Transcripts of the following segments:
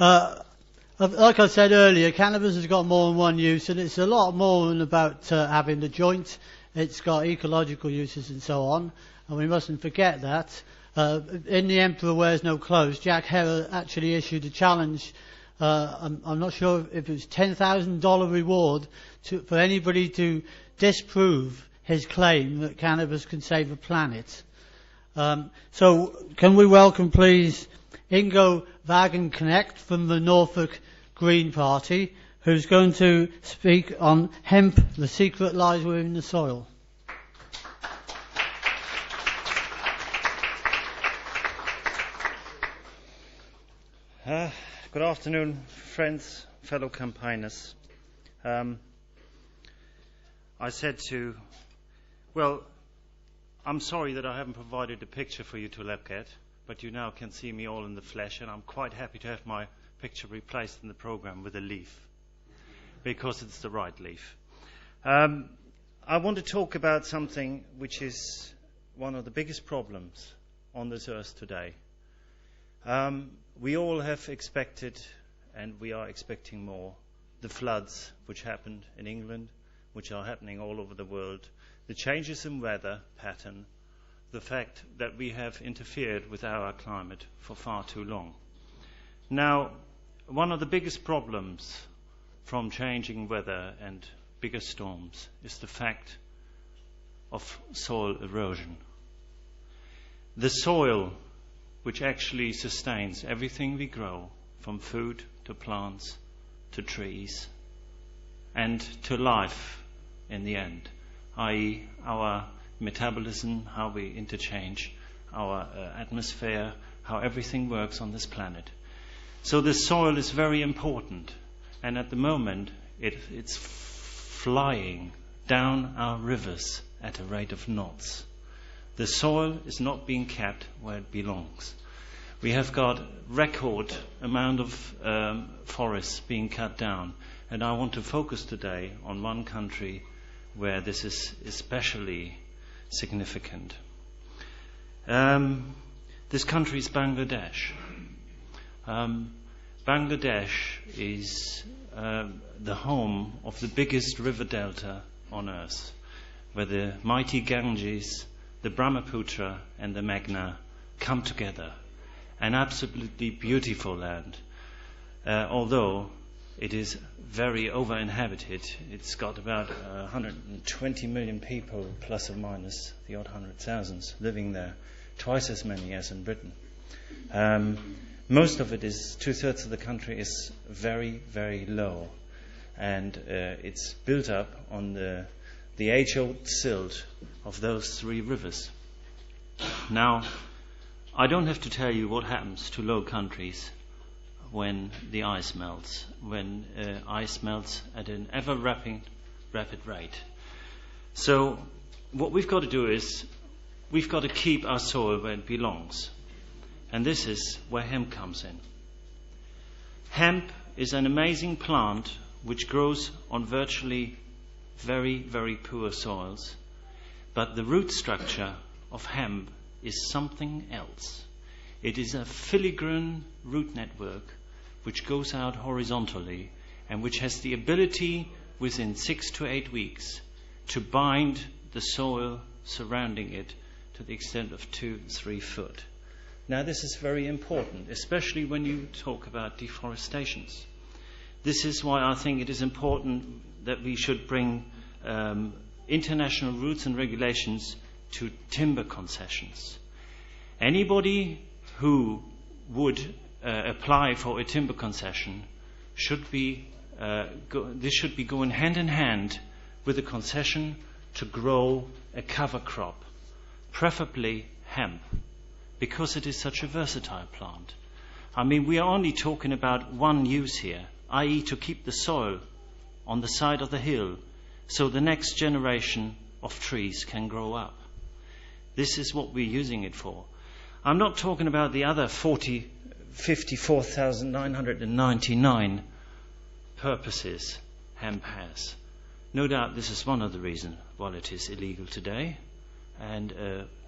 Like I said earlier, cannabis has got more than one use, and it's a lot more than about having the joint. It's got ecological uses and so on, and we mustn't forget that. In The Emperor Wears No Clothes, Jack Herer actually issued a challenge. I'm not sure if it was $10,000 reward for anybody to disprove his claim that cannabis can save the planet. So can we welcome, please, Ingo Wagenknecht from the Norfolk Green Party, who's going to speak on hemp, the secret lies within the soil. Good afternoon, friends, fellow campaigners. I'm sorry that I haven't provided a picture for you to look at, but you now can see me all in the flesh, and I'm quite happy to have my picture replaced in the program with a leaf, because it's the right leaf. I want to talk about something which is one of the biggest problems on this earth today. We all have expected, and we are expecting more, the floods which happened in England, which are happening all over the world, the changes in weather pattern, the fact that we have interfered with our climate for far too long. Now, one of the biggest problems from changing weather and bigger storms is the fact of soil erosion. The soil which actually sustains everything we grow, from food to plants to trees and to life in the end, i.e. our metabolism, how we interchange our atmosphere, how everything works on this planet. So the soil is very important, and at the moment it's flying down our rivers at a rate of knots. The soil is not being kept where it belongs. We have got record amount of forests being cut down, and I want to focus today on one country where this is especially significant. This country is Bangladesh. Bangladesh is the home of the biggest river delta on earth, where the mighty Ganges, the Brahmaputra and the Meghna come together. An absolutely beautiful land, although it is very over-inhabited. It's got about 120 million people, plus or minus the odd 100,000 living there, twice as many as in Britain. Most of it is, 2/3 of the country is very, very low, and it's built up on the age-old silt of those three rivers. Now, I don't have to tell you what happens to low countries when the ice melts, when ice melts at an ever-rapid rate. So what we've got to do is we've got to keep our soil where it belongs. And this is where hemp comes in. Hemp is an amazing plant which grows on virtually very, very poor soils. But the root structure of hemp is something else. It is a filigrane root network which goes out horizontally and which has the ability within 6 to 8 weeks to bind the soil surrounding it to the extent of 2-3 foot. Now this is very important, especially when you talk about deforestations. This is why I think it is important that we should bring international rules and regulations to timber concessions. Anybody who would apply for a timber concession should be this should be going hand in hand with a concession to grow a cover crop, preferably hemp, because it is such a versatile plant. I mean, we are only talking about one use here, i.e. to keep the soil on the side of the hill so the next generation of trees can grow up. This is what we're using it for. I'm not talking about the other 54,999 purposes hemp has. No doubt this is one of the reasons why it is illegal today and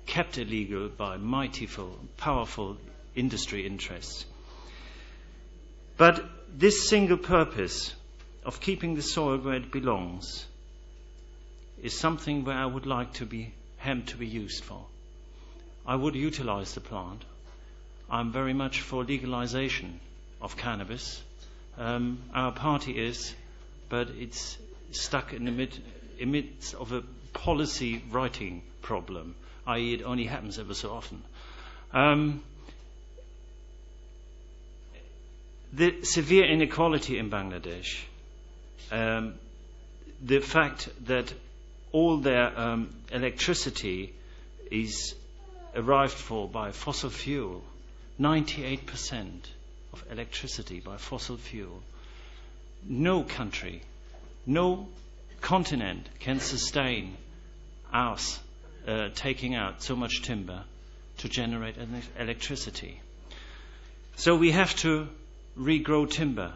kept illegal by mighty, powerful industry interests. But this single purpose of keeping the soil where it belongs is something where I would like hemp to be used for. I would utilize the plant. I'm very much for legalization of cannabis. Our party is, but it's stuck in the midst of a policy writing problem, i.e. it only happens ever so often. The severe inequality in Bangladesh, the fact that all their electricity is arrived for by fossil fuel, 98% of electricity by fossil fuel. No country, no continent can sustain us taking out so much timber to generate electricity. So we have to regrow timber.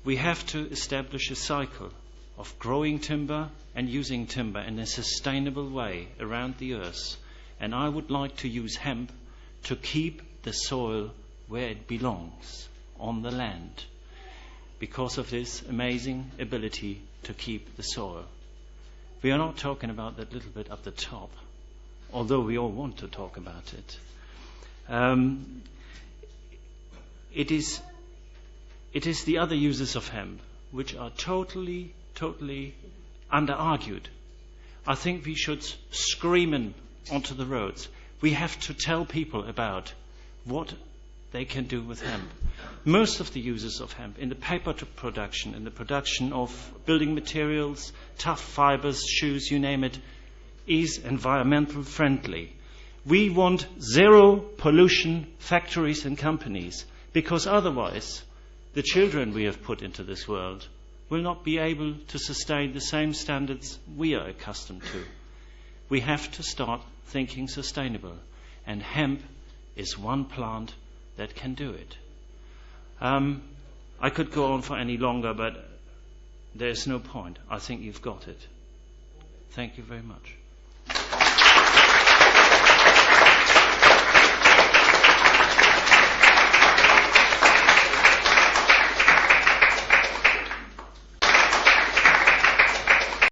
We have to establish a cycle of growing timber and using timber in a sustainable way around the earth. And I would like to use hemp to keep the soil where it belongs, on the land, because of this amazing ability to keep the soil. We are not talking about that little bit up the top, although we all want to talk about it. It is the other uses of hemp which are totally under-argued. I think we should scream onto the roads. We have to tell people about what they can do with hemp. Most of the uses of hemp in the paper production, in the production of building materials, tough fibers, shoes, you name it, is environmental friendly. We want zero pollution factories and companies, because otherwise the children we have put into this world will not be able to sustain the same standards we are accustomed to. We have to start thinking sustainable, and hemp is one plant that can do it. I could go on for any longer, but there's no point. I think you've got it. Thank you very much.